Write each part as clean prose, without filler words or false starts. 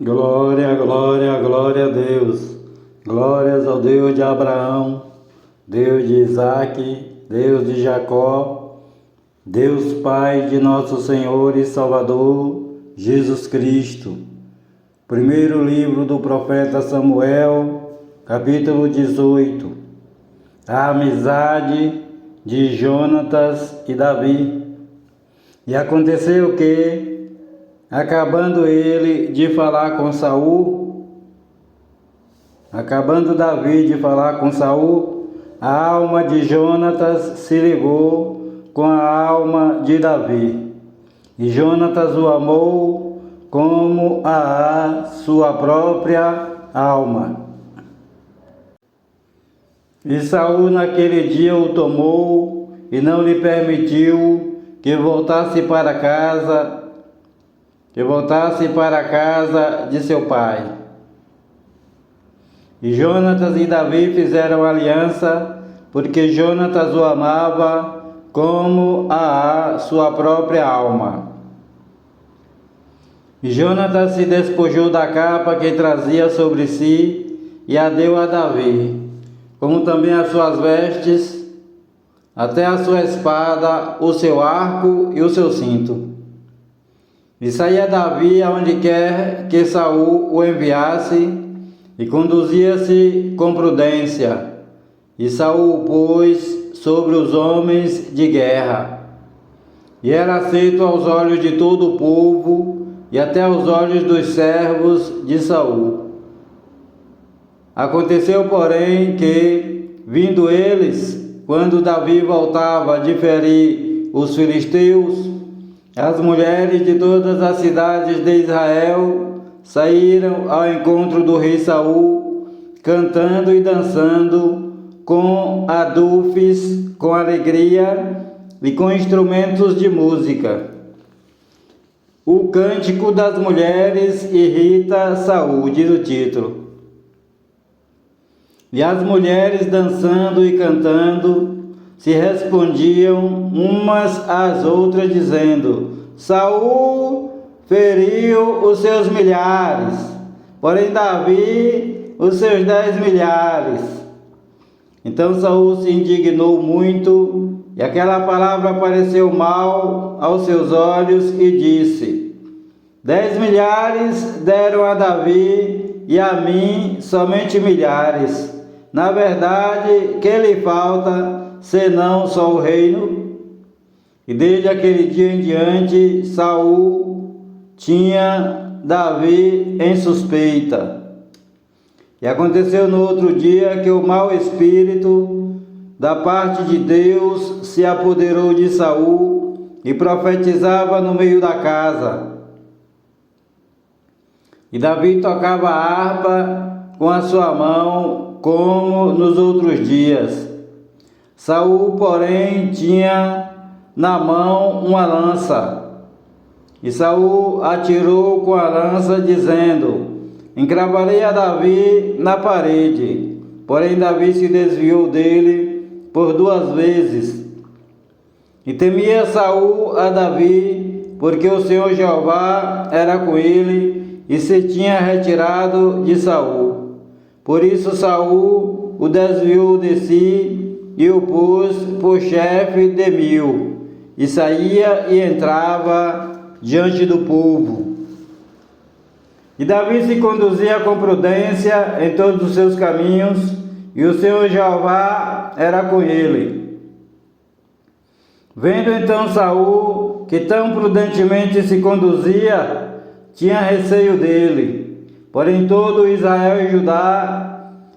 Glória, glória, glória a Deus. Glórias ao Deus de Abraão, Deus de Isaque, Deus de Jacó, Deus Pai de nosso Senhor e Salvador, Jesus Cristo. Primeiro livro do profeta Samuel, capítulo 18. A amizade de Jonatas e Davi. E aconteceu que, acabando Davi de falar com Saul, a alma de Jonatas se ligou com a alma de Davi. E Jonatas o amou como a sua própria alma. E Saul naquele dia o tomou e não lhe permitiu que voltasse para a casa de seu pai. E Jonatas e Davi fizeram aliança, porque Jonatas o amava como a sua própria alma. E Jonatas se despojou da capa que trazia sobre si e a deu a Davi, como também as suas vestes, até a sua espada, o seu arco e o seu cinto. E saía Davi aonde quer que Saul o enviasse, e conduzia-se com prudência. E Saul o pôs sobre os homens de guerra. E era aceito aos olhos de todo o povo, e até aos olhos dos servos de Saul. Aconteceu, porém, que, vindo eles, quando Davi voltava de ferir os filisteus, as mulheres de todas as cidades de Israel saíram ao encontro do rei Saul, cantando e dançando com adufes, com alegria e com instrumentos de música. O cântico das mulheres irrita Saul, diz o título. E as mulheres dançando e cantando se respondiam umas às outras, dizendo: Saul feriu os seus milhares, porém Davi os seus 10 milhares. Então Saul se indignou muito, e aquela palavra pareceu mal aos seus olhos, e disse: 10 milhares deram a Davi, e a mim somente milhares. Na verdade, que lhe falta, senão só o reino? E desde aquele dia em diante, Saul tinha Davi em suspeita. E aconteceu no outro dia que o mau espírito da parte de Deus se apoderou de Saul e profetizava no meio da casa. E Davi tocava a harpa com a sua mão, como nos outros dias. Saul, porém, tinha na mão uma lança. E Saul atirou com a lança, dizendo: encravarei a Davi na parede. Porém Davi se desviou dele por 2 vezes. E temia Saul a Davi, porque o Senhor Jeová era com ele e se tinha retirado de Saul. Por isso Saul o desviou de si e o pôs por chefe de 1000, e saía e entrava diante do povo. E Davi se conduzia com prudência em todos os seus caminhos, e o Senhor Jeová era com ele. Vendo então Saul que tão prudentemente se conduzia, tinha receio dele. Porém todo Israel e Judá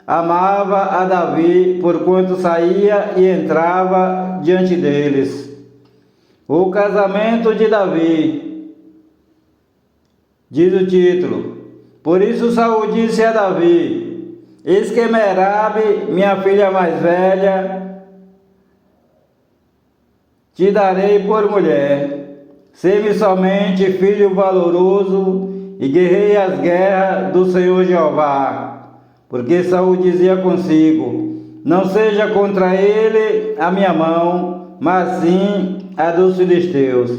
amava a Davi, porquanto saía e entrava diante deles. O casamento de Davi, diz o título. Por isso Saul disse a Davi: eis que Merabe, minha filha mais velha, te darei por mulher. Sê-me somente filho valoroso e guerrei as guerras do Senhor Jeová. Porque Saul dizia consigo: não seja contra ele a minha mão, mas sim a dos filisteus.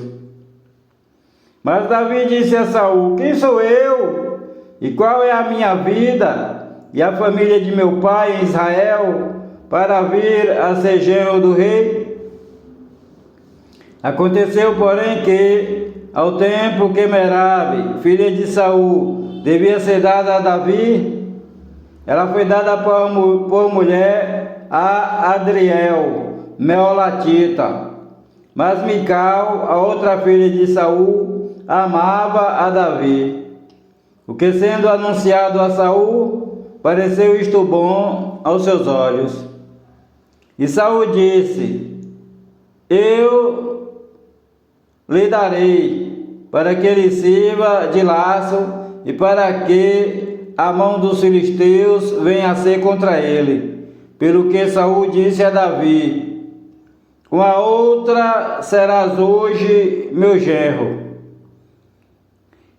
Mas Davi disse a Saul: quem sou eu? E qual é a minha vida e a família de meu pai em Israel para vir a ser genro do rei? Aconteceu, porém, que ao tempo que Merabe, filha de Saul, devia ser dada a Davi, ela foi dada por mulher a Adriel, Meolatita. Mas Mical, a outra filha de Saul, amava a Davi. O que, sendo anunciado a Saul, pareceu isto bom aos seus olhos. E Saul disse: eu lhe darei, para que ele sirva de laço e para que a mão dos filisteus venha a ser contra ele. Pelo que Saul disse a Davi: com a outra serás hoje meu genro.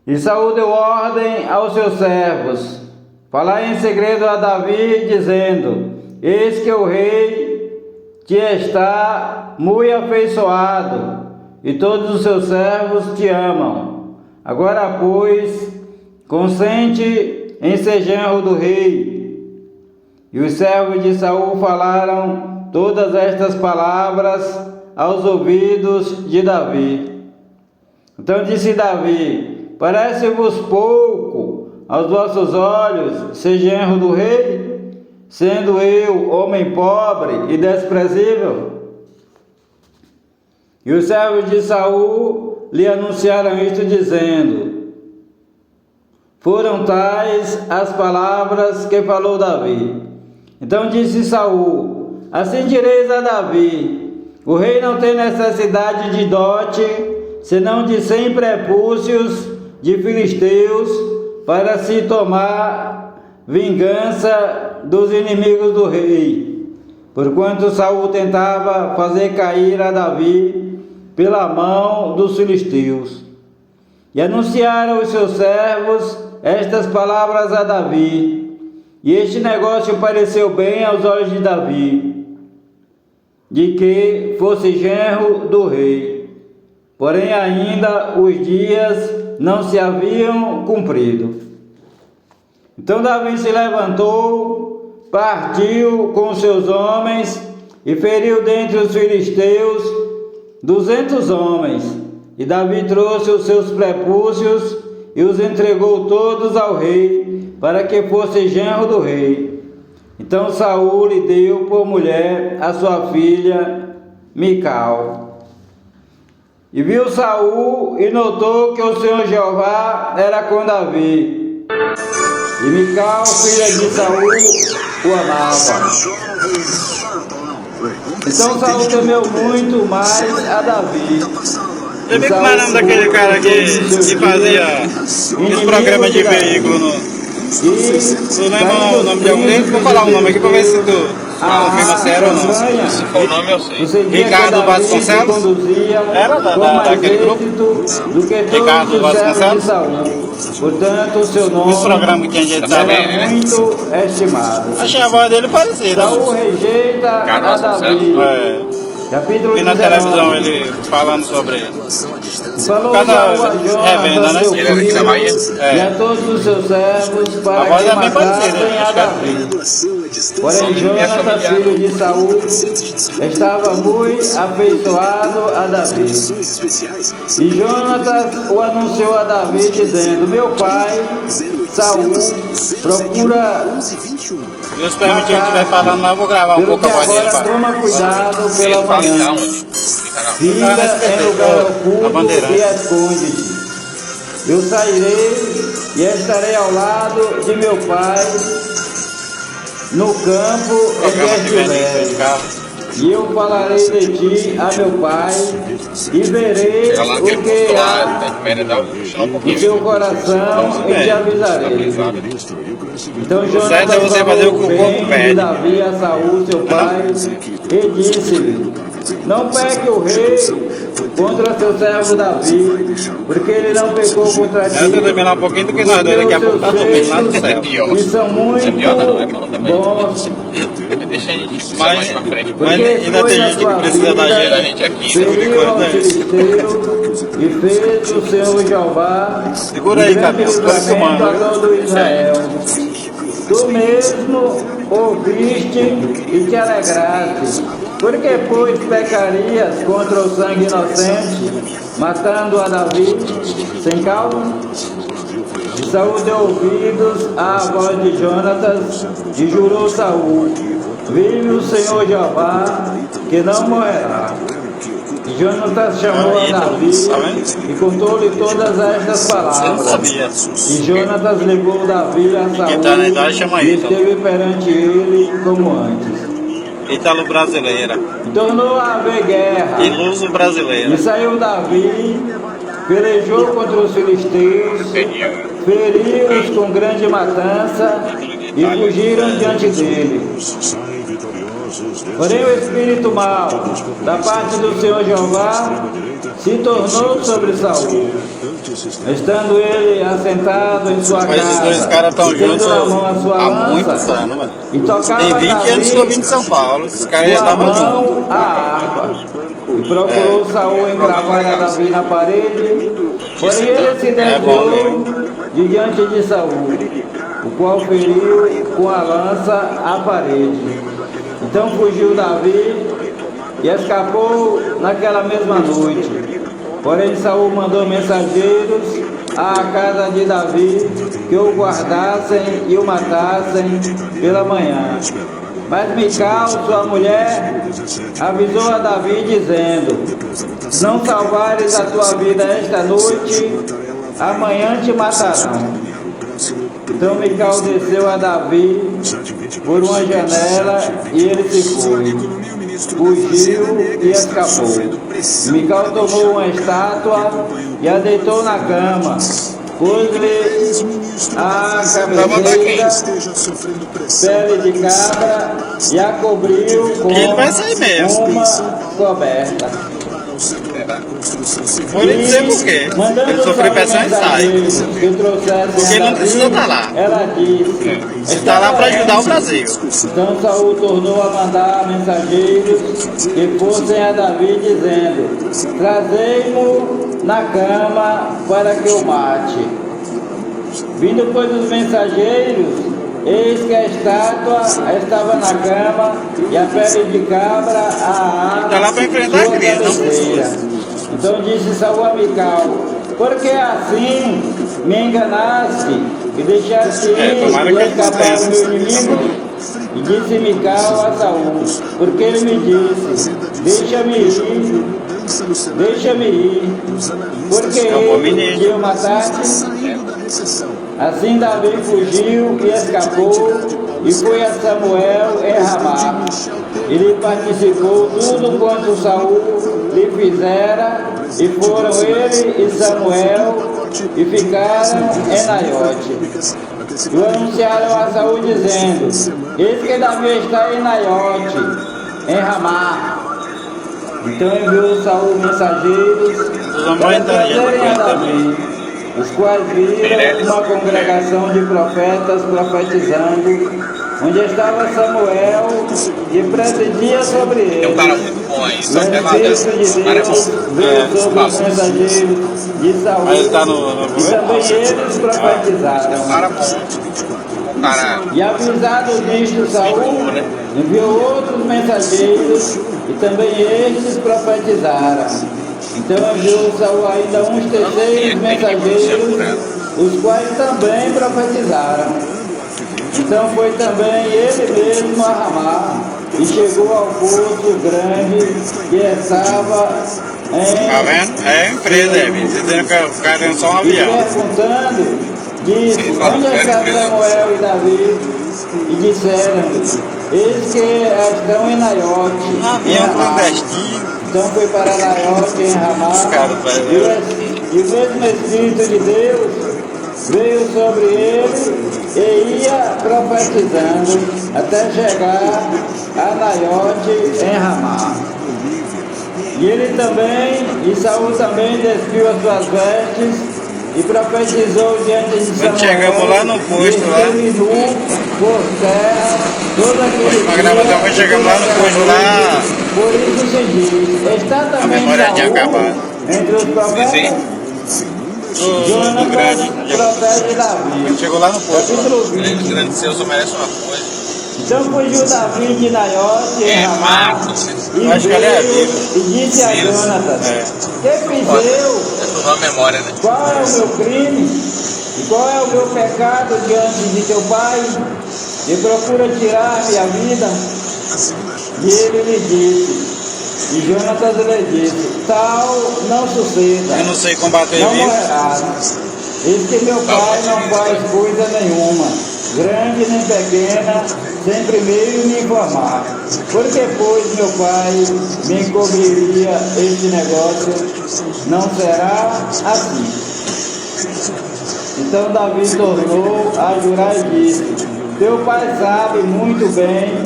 E Saul deu ordem aos seus servos: falai em segredo a Davi, dizendo: eis que o rei te está muito afeiçoado, e todos os seus servos te amam. Agora, pois, consente em ser genro do rei. E os servos de Saul falaram todas estas palavras aos ouvidos de Davi. Então disse Davi: parece-vos pouco aos vossos olhos ser genro do rei, sendo eu homem pobre e desprezível? E os servos de Saul lhe anunciaram isto, dizendo: foram tais as palavras que falou Davi. Então disse Saul: assim direis a Davi: o rei não tem necessidade de dote, senão de 100 prepúcios de filisteus, para se tomar vingança dos inimigos do rei, porquanto Saul tentava fazer cair a Davi pela mão dos filisteus. E anunciaram os seus servos estas palavras a Davi, e este negócio pareceu bem aos olhos de Davi, de que fosse genro do rei. Porém ainda os dias não se haviam cumprido. Então Davi se levantou, partiu com seus homens e feriu dentre os filisteus 200 homens. E Davi trouxe os seus prepúcios e os entregou todos ao rei, para que fosse genro do rei. Então Saul lhe deu por mulher a sua filha Mical. E viu Saul e notou que o Senhor Jeová era com Davi. E Mical, filha de Saul, o amava. Então Saul temeu muito mais a Davi. Eu vi como é o nome daquele cara que fazia os programas de veículo no... Tu lembra o nome de algum deles? Vou falar o nome aqui pra ver se tu... confirma se era ou não. Se for o nome eu sei. Ricardo Vasconcelos? Era daquele grupo? Ricardo Vasconcelos? Portanto, o seu nome esse programa que a gente sabe, era muito estimado. Achei a voz dele parecida. Saul rejeita a Davi. Capítulo E na 19. televisão ele falando sobre ele. Falou Cada Saul a revenda, né? seu Ele era aqui da Bahia? e a todos os seus servos para A voz que é bem parecida, matassem a Davi. Porém Jonatas, filho de Saul, estava muito afeiçoado a Davi. E Jonatas o anunciou a Davi, dizendo: meu pai Saul procura. Deus permitir que eu estiver falando, mas eu vou gravar um pelo pouco que a voz dele. agora toma cuidado pela Fala de manhã. onde? Fica em lugar oculto e esconde-te. Eu sairei e estarei ao lado de meu pai no campo em que estiver. E eu falarei de ti a meu pai e verei o que há no teu coração e te avisarei. Então Jonatas falou bem de Davi a Saul, seu pai, e disse-lhe: não peque o rei contra seu servo Davi, porque ele não pecou contra ti. Eu vou terminar um pouquinho do que nós dois daqui a pouco tá dormindo lá do céu. E são muito bons deixa aí. Mas, Mais pra frente. mas ainda tem gente que precisa da A gente. gente aqui. feriu aos filisteus e fez o Senhor Jeová Segura aí, Camilo, segura que eu livramento a mando. todo Israel. Tu mesmo ouviste e te alegraste, porque pois pecarias contra o sangue inocente, matando a Davi sem causa? E Saul deu ouvidos à voz de Jonatas e jurou Saul: vive o Senhor Jeová, que não morrerá. E Jonatas chamou a Davi e contou-lhe todas estas Você não palavras. sabia. E Jonatas levou Davi a Saul tá na idade, chama e aí, então. esteve perante ele como antes. Ítalo brasileira. E tornou a haver guerra. Iluso brasileira. E saiu Davi, pelejou contra os filisteus, feriu-os com grande matança e fugiram diante dele. Porém o espírito mau da parte do Senhor Jeová se tornou sobre Saul, estando ele assentado em sua Mas esses dois casa, caras estão juntos tendo na mão a sua há muitos lança, anos, mano. e tocava Tem 20 anos que eu vim Davi de São Paulo. Esses caras já com a estavam juntos. mão a harpa. E procurou Saul encravar a Davi na parede, porém ele se desviou de diante de Saul, o qual feriu com a lança a parede. Então fugiu Davi e escapou naquela mesma noite. Porém Saul mandou mensageiros à casa de Davi que o guardassem e o matassem pela manhã. Mas Mical, sua mulher, avisou a Davi dizendo: se não salvares a tua vida esta noite, amanhã te matarão. Então Mical desceu a Davi por uma janela e ele se foi. Fugiu e escapou. Mical tomou uma estátua e a deitou na cama. Pôs-lhe a cabeceira, pele de cabra e a cobriu com Ele vai sair mesmo. uma coberta. Vou lhe dizer por quê. Ele sofreu pressão e sai. Porque ele não precisa estar lá. Ela disse: Ele está lá para ajudar o Brasil. Então Saul tornou a mandar mensageiros que fossem a Davi, dizendo: trazei-mo na cama para que o mate. Vindo, pois, os mensageiros, eis que a estátua estava na cama e a pele de cabra a Está lá para enfrentar a crise, não? cabeceira. Então disse Saul a Mical: porque assim me enganaste e deixaste ir tomara e que ele escapar não o meu inimigo? E disse Mical a Saul, porque ele me disse: deixa-me ir, porque ele que o mataste. Assim Davi fugiu e escapou e foi a Samuel em Ramá. Ele participou tudo quanto Saul lhe fizera, e foram ele e Samuel e ficaram em Naiote. E o anunciaram a Saul dizendo: eis que Davi está em Naiote, em Ramá. Então enviou Saul mensageiros para trazerem a Davi, os quais viram uma congregação de profetas profetizando, onde estava Samuel e presidia sobre Tem ele. um cara muito bom aí, O só que é nada. Espírito de O cara é Deus bom. veio sobre os mensageiros de Saul, Mas ele tá no e também eles profetizaram. O cara é bom. O cara. E avisado disto, Saul enviou outros mensageiros e também estes profetizaram. Então enviou Saul ainda uns terceiros mensageiros, os quais também profetizaram. Então foi também ele mesmo a Ramá e chegou ao poço grande que estava em... Tá vendo? É empresa, é. Você tem que ficar dentro só um E avião. perguntando, disse: onde está Samuel e Davi? E disseram-lhe: eis que estão em Naiote, em Avião Ramá. clandestino. Então foi para Naiote, em Ramá, caras, e o mesmo Espírito de Deus veio sobre ele e ia profetizando até chegar a Naiote, em Ramá. E ele também, e Saul também despiu as suas vestes e profetizou diante de Samuel. Quando chegamos lá no posto, e lá. esteve nu por terra todo aquele Uma gravação vai chegando lá no fundo lá. Por isso se diz, está A também memória tinha Saúl acabado. entre os profetas. Do grande. Protege Davi. Chegou lá no posto. Capítulo 20. Grande seu só merece uma coisa. Então fugiu Davi de Naiote em Ramá e Acho que ele é veio vivo. e disse a Jonatas: Que fiz eu? É tudo uma memória, né? Qual é o meu crime? E qual é o meu pecado diante de teu pai? E procura tirar minha vida? E ele lhe disse, e Jonatas lhe disse: Tal não suceda, Eu não sei combater não vivo. morrerás. Eis que meu pai não faz coisa nenhuma, grande nem pequena, sem primeiro me informar. Porque, pois, meu pai me encobriria este negócio, não será assim. Então Davi tornou a jurar e disse: Teu pai sabe muito bem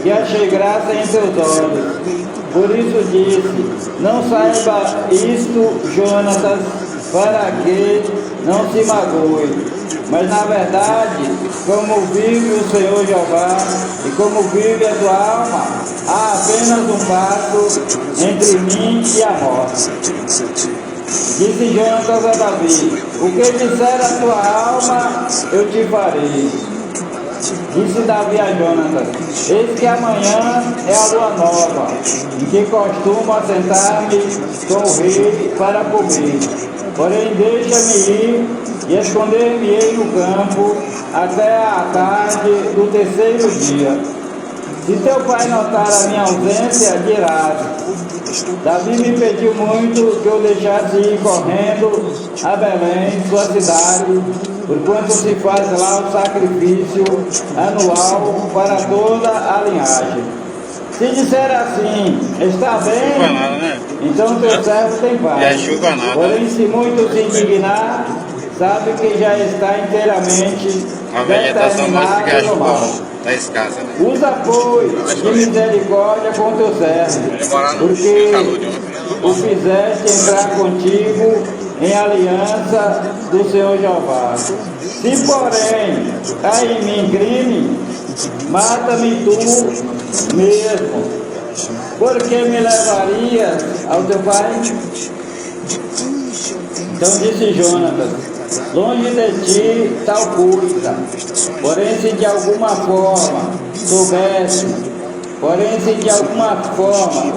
que achei graça em teus olhos. Por isso disse: Não saiba isto, Jonatas, para que não se magoe. Mas na verdade, como vive o Senhor Jeová e como vive a tua alma, há apenas um passo entre mim e a morte. Disse Jonatas a Davi: O que disser a tua alma, eu te farei. Disse Davi a Jonatas: Eis que amanhã é a lua nova, em que costumo assentar-me com o rei para comer. Porém, deixa-me ir e esconder-me-ei no campo até a tarde do terceiro dia. Se teu pai notar a minha ausência, dirás: Davi me pediu muito que eu deixasse ir correndo a Belém, sua cidade, porquanto se faz lá o sacrifício anual para toda a linhagem. Se disser assim: Está bem, então teu servo tem paz. Porém, se muito se indignar, sabe que já está inteiramente A vegetação mostra que a determinado no mal. chuva está escassa, né? Usa, pois, de misericórdia com teu servo, porque o fizeste entrar contigo em aliança do Senhor Jeová. Se, porém, há em mim crime, mata-me tu mesmo, porque me levarias ao teu pai? Então disse Jonatas: Longe de ti tal coisa, porém se de alguma forma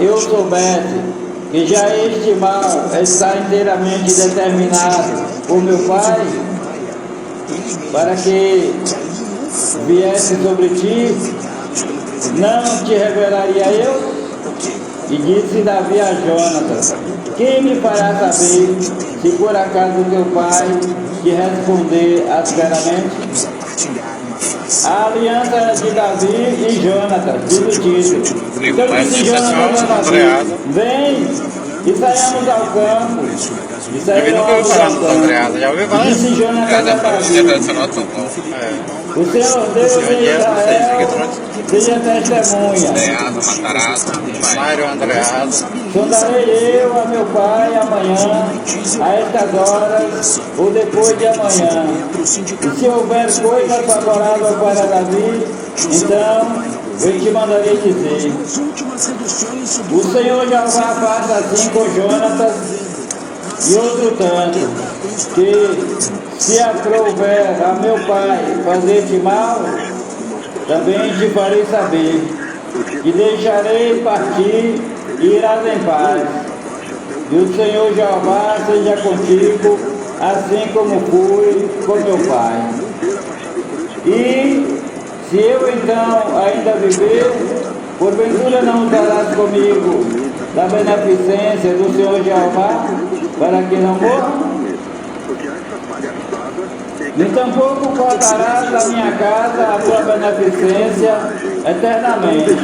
eu soubesse que já este mal está inteiramente determinado por meu pai, para que viesse sobre ti, não te revelaria eu? E disse Davi a Jonatas: Quem me fará saber se por acaso teu pai te responder asperamente? A aliança de Davi e Jonatas, diz o título. Então disse Jonatas a Davi: Vem e saiamos ao campo. E saíram ao campo. Disse Jonatas a Davi: O Senhor Deus de Israel seja testemunha. Sondarei eu a meu pai amanhã, a estas horas, ou depois de amanhã. E se houver coisa favorável para Davi, então eu te mandarei dizer. O Senhor Jeová faça assim com Jonatas e outro tanto, que se aprouver a meu pai fazer-te mal, também te farei saber, e deixarei partir e irás em paz. E o Senhor Jeová seja contigo, assim como fui com meu pai. E se eu então ainda viver, porventura não usarás comigo da beneficência do Senhor Jeová, para que não morra? Nem tampouco cortarás da minha casa a tua beneficência eternamente,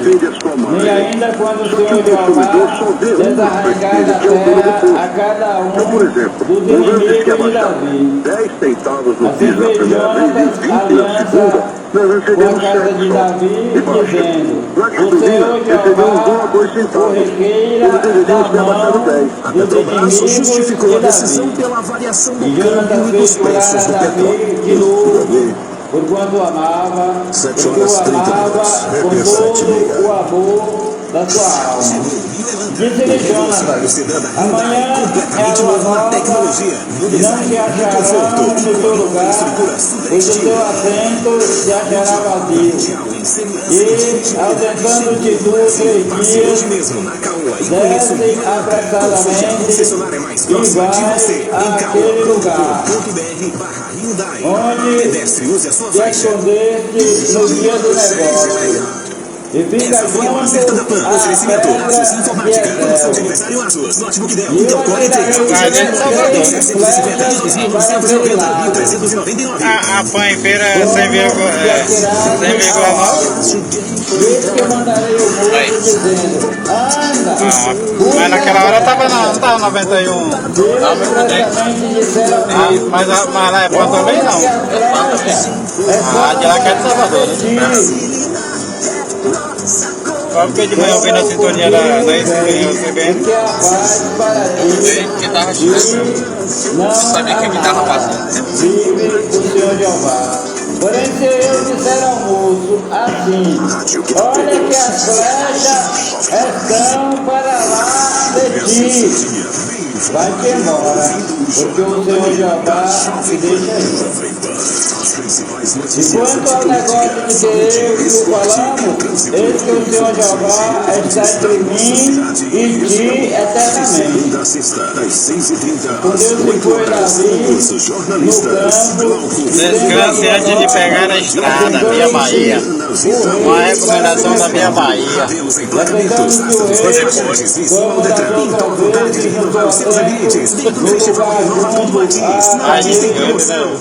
nem ainda quando o Senhor Jeová desarraigar da terra a cada um dos inimigos de Davi. Assim fez Jonatas aliança com a casa de Davi, dizendo: O Senhor Jeová o requeira da mão dos inimigos de Davi. E Jonatas fez curar a Davi de novo, porque quanto o amava, 7 porque horas o 30 amava com minutos. todo o amor da sua alma. Disse-lhe Jonatas: amanhã é a lua nova, não se achará no teu lugar, pois o teu assento se achará vazio. E, ausentando-te tu 3 dias, desce apressadamente e vai àquele lugar onde te escondeste no dia do negócio. E fica junto à pedra de Ezel. E eu A panfeira é 100,9. Eis que eu mandarei o moço dizendo: anda, Mas naquela hora não estava 91. Mas lá é bom também não. De lá que é de Salvador, né? Só porque de manhã eu vi na sintonia da CBN. que a paz para ti. Que tava chovendo. Não Sabia que me tava passando. vive o Senhor Jeová. Porém, se eu disser ao moço assim: olha que as flechas estão para lá de ti, vai-te embora, porque o Senhor Jeová te deixa ir. E quanto ao negócio de que eu e tu falamos, eis que o Senhor Jeová está entre mim e ti eternamente. Quando eu se foi Davi no campo, Descanse antes de pegar a estrada, Via Bahia. Uma recomendação da Via Bahia.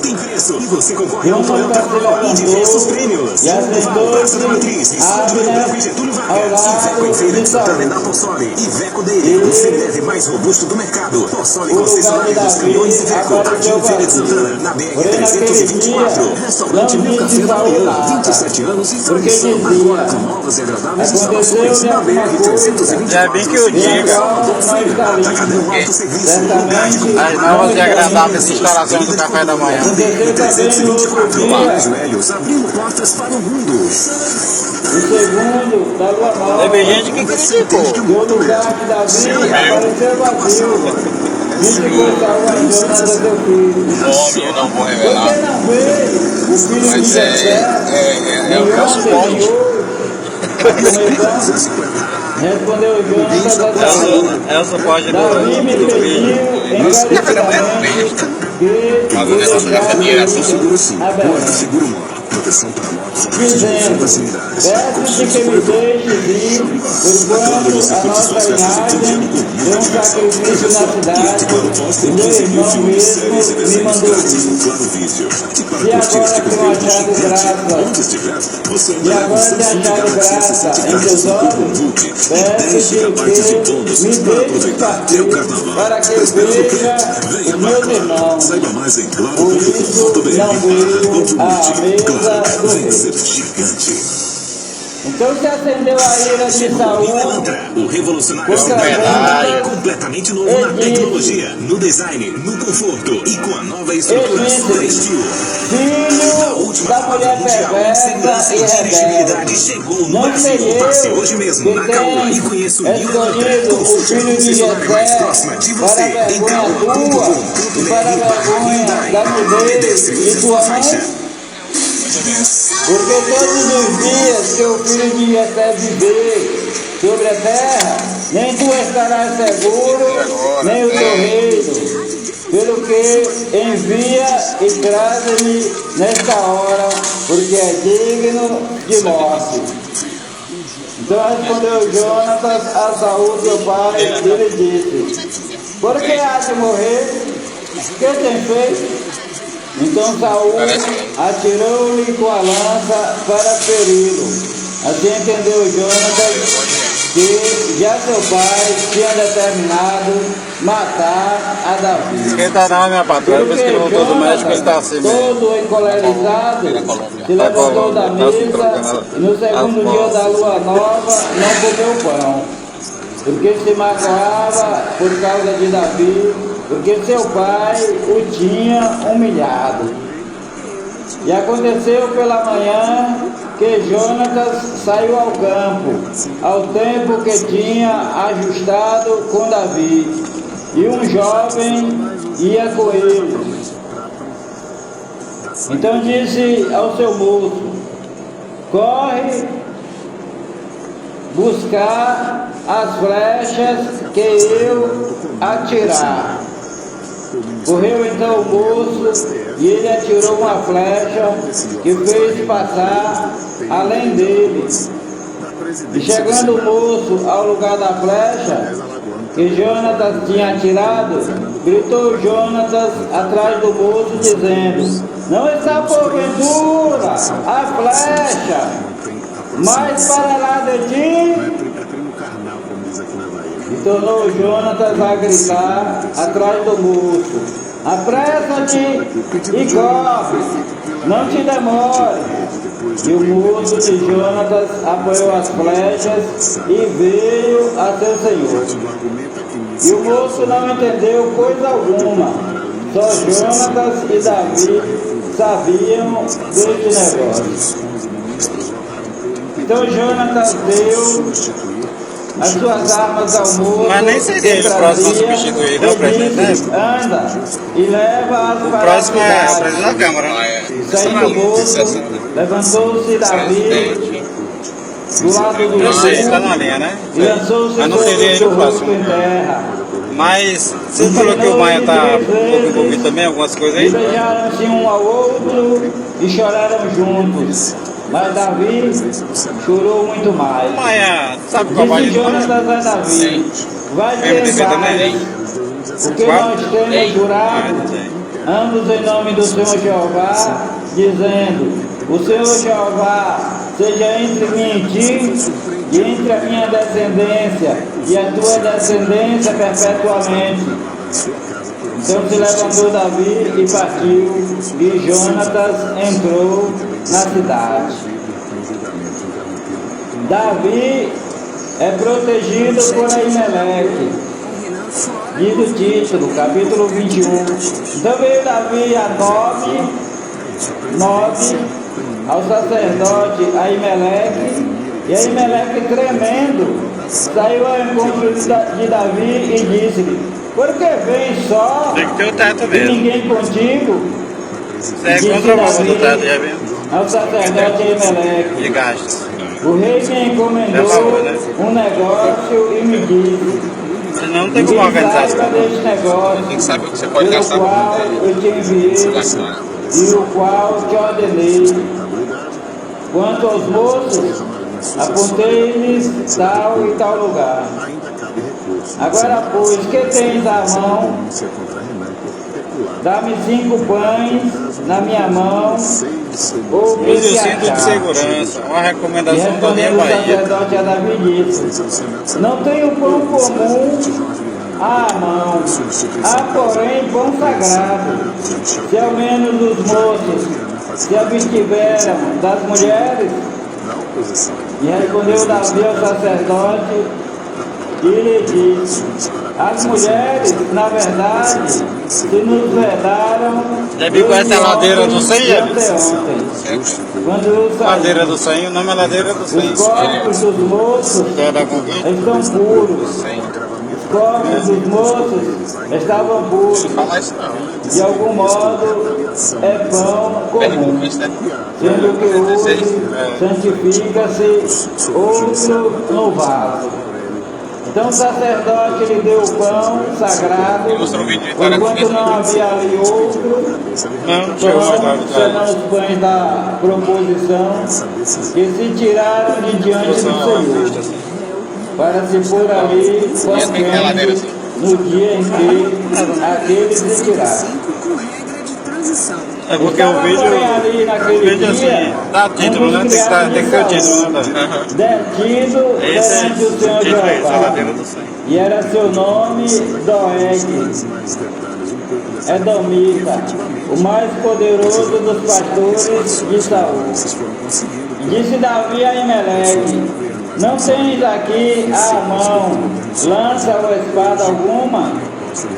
Tem preço e você concorre a um Toyota Corolla e diversos prêmios. E assentou-se Abner, Getúlio Vargas, Iveco em Feira de Santana na Possoli. Iveco dele, o semileve mais robusto do mercado. Possoli concessionários canhões Iveco, aqui em Feira de Santana, na BR-324. Restaurante Meu Café da Manhã, 27 anos e tradição. Agora com novas e agradáveis instalações na BR-324. Já bem que eu diga. Atacadão Alto Serviço, lugar de As novas e agradáveis instalações do café da manhã. BR-324, Colégio Helios, abrindo portas para o mundo. o segundo da lua nova, Teve gente que criticou. do lugar de Davi apareceu vazio. Disse que salva Jonas a teu filho. Nome eu não vou Por revelar. que não veio o filho de Mas Jessé? é o nosso ponto. Respondeu Jonas a Davi. Elsa pode Davi me do vídeo. pediu encarecidamente que Mas o negócio gasta dinheiro assim. Seguro sim, a Porto Seguro Moto. Proteção para motos a partir de dizendo: 80 cilindradas. peço-te que me deixes ir, porquanto a nossa linhagem deu um sacrifício na cidade, e meu irmão mesmo me mandou ir. E agora tenho achado graça, e agora tenho achado graça em teus olhos, peço-te que me deixes partir, para que veja os meus irmãos. Saiba mais em Por isso não veio à mesa do rei. Então se acendeu a ira de Saul, O revolucionário proclamando, completamente novo na tecnologia, no design, no conforto e com a nova estrutura super estilo. filho da mulher perversa e rebelde. Chegou no Não sei Brasil. Passe hoje mesmo eu na que Caoa e tenho conheça o New Elantra. escolhido o Consulte a filho de concessionária mais Jessé próxima de para você a em vergonha tua caoa.com.br. e para a vergonha da nudez de tua mãe. Porque todos os dias que o filho de Jessé viver sobre a terra, nem tu estarás seguro, nem o teu reino. Pelo que envia e traz-me nesta hora, porque é digno de morte. Então respondeu Jonatas a Saul, seu pai, e lhe disse: por que há de morrer? Que tem feito? Então Saul atirou-lhe com a lança para feri-lo. Assim entendeu Jonatas que já seu pai tinha determinado matar a Davi. Quem tá na minha patroa, depois que ele voltou do México, ele tá assim mesmo. Todo encolerizado, se levantou da mesa e no segundo dia da lua nova não comeu pão, porque se magoava por causa de Davi, porque seu pai o tinha humilhado. E aconteceu pela manhã que Jonatas saiu ao campo, ao tempo que tinha ajustado com Davi, e um jovem ia com ele. Então disse ao seu moço: corre buscar as flechas que eu atirar. Correu então o moço e ele atirou uma flecha que fez passar além dele. E chegando o moço ao lugar da flecha que Jonatas tinha atirado, gritou Jonatas atrás do moço dizendo: não está porventura a flecha mais para lá de ti? E tornou Jonatas a gritar atrás do moço: apressa-te e corre, não te demore. E o moço de Jonatas apoiou as flechas e veio a seu senhor. E o moço não entendeu coisa alguma, só Jonatas e Davi sabiam deste negócio. Então Jonatas deu as suas armas ao moço. Mas nem seria ele o próximo a substituir, não, presidente? Anda e leva-as O para próximo a é o cidade. presidente da Câmara, né? Saindo o moço, levantou-se Davi do lado do Eu sei, está na rio linha, né? e lançou-se Mas não sobre seria o ele seu o rosto próximo. em terra. Mas você falou que o Maia está um pouco envolvido também, algumas coisas E aí? beijaram-se um ao outro e choraram juntos. Mas Davi chorou muito mais. O Maia sabe qual vai Disse de Jonatas a Davi: vai ter MDB também? paz, porque Qual? nós temos jurado, ambos em nome do Senhor Jeová, dizendo: o Senhor Jeová seja entre mim e ti, e entre a minha descendência e a tua descendência perpetuamente. Então se levantou Davi e partiu, e Jonatas entrou na cidade. Davi é protegido por Aimeleque. Diz o título, capítulo 21. Então veio Davi a Nob, ao sacerdote Aimeleque, e Aimeleque, tremendo, saiu ao encontro de Davi e disse-lhe: por que vem só Tem que ter o teto e mesmo. ninguém contigo? Você é contra a favor do teto, já viu? Ao sacerdote Aimeleque: De gastos. o rei me encomendou É favor, né? um negócio e me disse: Senão não tem como organizar as saiba coisas. deste negócio, Tem que saber o que você pode pelo gastar qual com eu te enviei e o qual te ordenei. Quanto aos moços, apontei-lhes tal e tal lugar. Agora, pois, que tens à mão? Dá-me 5 pães na minha mão, ou que Use o se cinto de achar. segurança. Uma E recomendação da minha respondendo o Bahia. sacerdote a Davi disse: não tenho pão comum à mão, há porém pão sagrado. Se ao menos os moços se abstiveram das mulheres. E respondeu Davi ao sacerdote e lhe disse: as mulheres, na verdade, se nos vedaram. Já viu essa ladeira do Senho, já viu? Anteontem, quando Ladeira do Senho, o nome é Ladeira do Senho. os corpos dos moços Quer dar convite? estão puros. Os corpos dos moços estavam puros. falar isso não. De algum modo, é pão comum. Sendo que hoje santifica-se outro no vaso. Então o sacerdote lhe deu o pão sagrado, enquanto não havia ali outro Não, chegou mais pão, tarde. senão os pães da proposição, que se tiraram de diante do Senhor, para se pôr ali pão quente no dia em que aqueles se tiraram. É porque o vídeo assim, dá título, né? Tem que ter o título, né? Detido Esse perante o Senhor título é esse, a Jeová, Ladeira do Senho. e era seu nome Doeg, Edomita, o mais poderoso dos pastores de Saul. E disse Davi a Aimeleque: não tens aqui à mão lança ou espada alguma?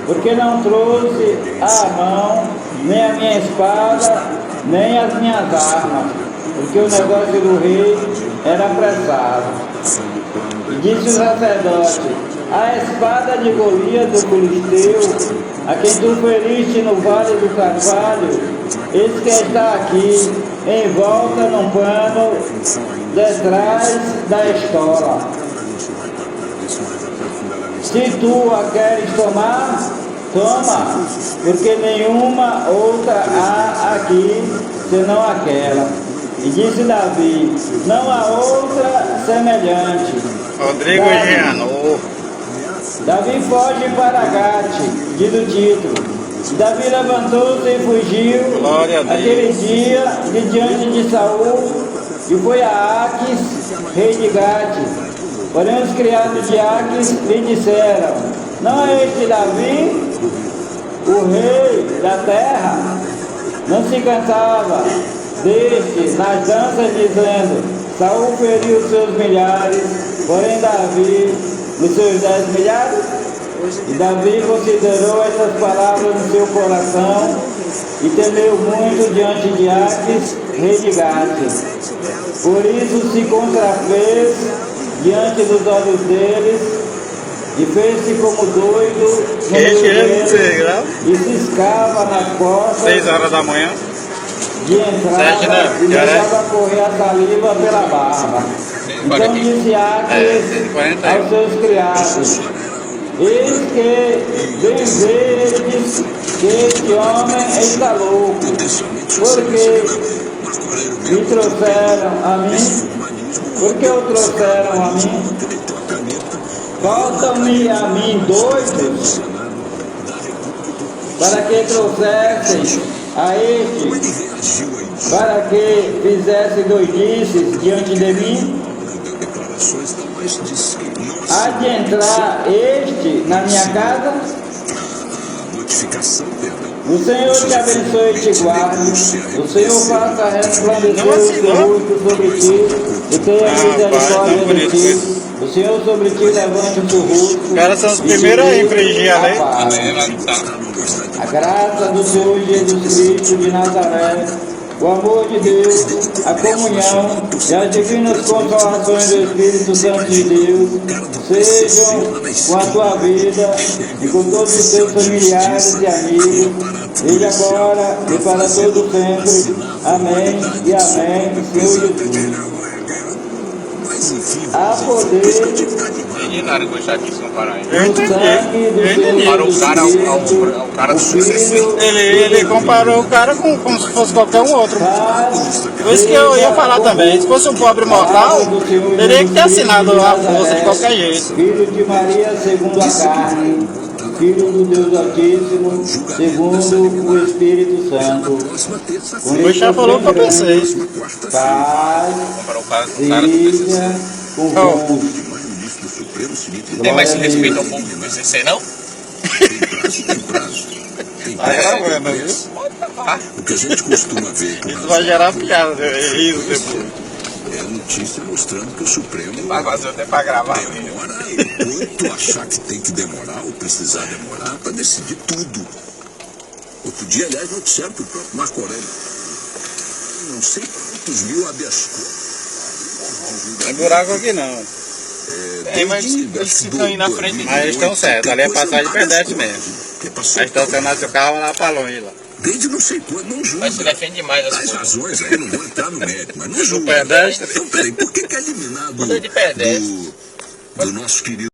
Porque não trouxe à mão nem a minha espada, nem as minhas armas, porque o negócio do rei era apressado. E disse o sacerdote: a espada de Golias do Filisteu, a quem tu feriste no vale do Carvalho, esse que está aqui, em volta num pano, detrás da estola. Se tu a queres tomar, toma, porque nenhuma outra há aqui, senão aquela. E disse Davi: não há outra semelhante. Rodrigo Giano. Davi foge para Gate, diz o título. Davi levantou-se e fugiu Glória a Deus. aquele dia de diante de Saul e foi a Aquis, rei de Gate. Porém os criados de Aquis lhe disseram: não é este Davi, o rei da terra? Não se cansava deste nas danças, dizendo: Saul feriu os seus milhares, porém Davi os seus 10 milhares? E Davi considerou essas palavras no seu coração e temeu muito diante de Aquis, rei de Gate. Por isso se contrafez diante dos olhos deles e fez-se como doido no meio deles, e ciscava nas costas 6 horas da manhã. de entrada e deixava correr a saliva pela barba. Então disse Aquis aos seus criados: eis que bem vedes que este homem está louco, porque me trouxeram a mim, porque o trouxeram a mim, faltam-me a mim doidos, para que trouxessem a este, para que fizesse doidices diante de mim? Há de entrar este na minha casa? O Senhor te abençoe e te guarde. O Senhor faça resplandecer o seu rosto sobre ti e tenha misericórdia de ti. O Senhor sobre ti levante o seu rosto. Os caras são os primeiros a infringir a lei. A graça do Senhor Jesus Cristo de Nazaré, o amor de Deus, a comunhão e as divinas consolações do Espírito Santo de Deus sejam com a tua vida e com todos os teus familiares e amigos, desde agora e para todo sempre. Amém e amém, Senhor Jesus. Há poder Entendi nada com isso aqui, se não parar aí. Eu entendi. Comparou o cara ao cara do sucessor. Ele comparou o cara como se fosse qualquer um outro. Por isso que eu ia falar também. Se fosse um pobre mortal, teria que ter assinado a força de qualquer jeito. Filho de Maria segundo a carne, Filho do Deus Altíssimo, segundo o Espírito Santo. O já falou o que eu pensei. Paz, Comparou o cara com o cara do seja sucessor. convosco. Tem mais respeito ao povo do PCC, não? Tá gravando, viu? O que a gente costuma ver Isso vai gerar piada, riso depois. é a notícia mostrando que o Supremo Vai fazer até pra gravar. demora enquanto achar que tem que demorar ou precisar demorar para decidir tudo. Outro dia, aliás, noticiaram que o próprio Marco Aurélio, não sei quantos mil habeas corpus. Não é buraco aqui não. Tem, mas eles ficam aí na frente. Mas eles estão certos, ali é passagem de pedestre mesmo. A estacionar seu carro lá pra longe lá. Desde não sei quando, não julga. Mas se defende demais as As coisas. razões aí, não vou entrar no mérito, mas não julga. pedestre. Então, peraí, por que é eliminado Coisa de pedestre. do nosso querido